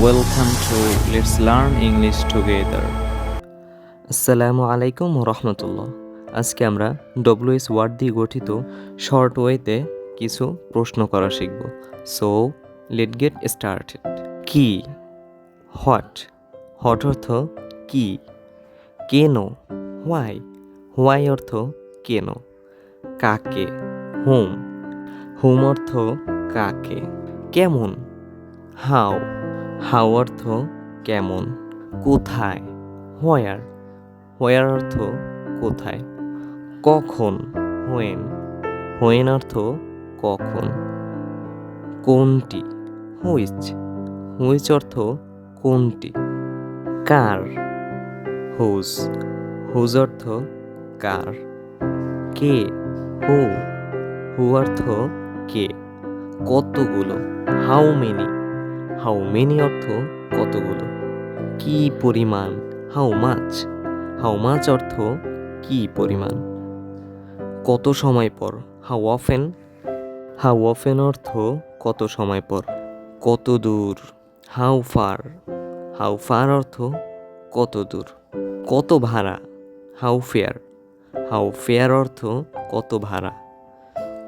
Welcome to Let's Learn English Together. আসসালামু আলাইকুম রহমতুল্লাহ। আজকে আমরা ডব্লিউএস ওয়ার্ড দিয়ে গঠিত শর্ট ওয়েতে কিছু প্রশ্ন করা শিখব। So late get started. কি, হোয়াট, হোয়াট অর্থ কি। কেন, হোয়াই, হোয়াই অর্থ কেন। কাকে, হোম, হোম অর্থ কাকে। কেমন, হাউ, হাউ অর্থ কেমন। কোথায়, হোয়ার, হোয়ার অর্থ কোথায়। কখন, হোয়েন, হোয়েন অর্থ কখন। কোনটি, হুইচ, হুইচ অর্থ কোনটি। কার, হুজ, হুজ অর্থ কার। কে, হু, হু অর্থ কে। কতগুলো, হাউ মেনি, হাউ মেনি অর্থ কতগুলো। কি পরিমাণ, হাউ মাচ, হাউ মাচ অর্থ কি পরিমাণ। কত সময় পর, হাউ অফেন, হাউ অফেন অর্থ কত সময় পর। কত দূর, হাউ ফার, হাউ ফার অর্থ কত দূর। কত ভাড়া, হাউ ফেয়ার, হাউ ফেয়ার অর্থ কত ভাড়া।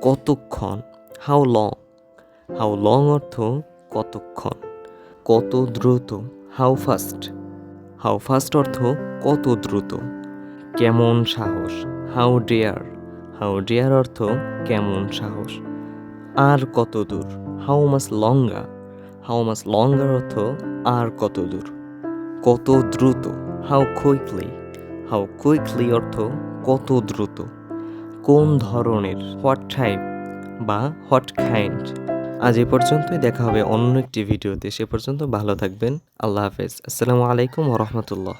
কতক্ষণ, হাউ লং, হাউ লং অর্থ কতক্ষণ। কত দ্রুত, হাউ ফাস্ট, হাউ ফাস্ট অর্থ কত দ্রুত। কেমন সাহস, হাউ ডেয়ার, হাউ ডেয়ার অর্থ কেমন সাহস। আর কত দূর, how much longer, how much লঙ্গার অর্থ আর কত দূর। কত দ্রুত, হাউ কুইকলি, হাউ কুইকলি অর্থ কত দ্রুত। কোন ধরনের, হোয়াট টাইপ বা হোয়াট কাইন্ড। আজ এ পর্যন্তই, দেখা হবে অন্য একটি ভিডিওতে। সে পর্যন্ত ভালো থাকবেন। আল্লাহ হাফেজ। আসসালামু আলাইকুম ওয়া রাহমাতুল্লাহ।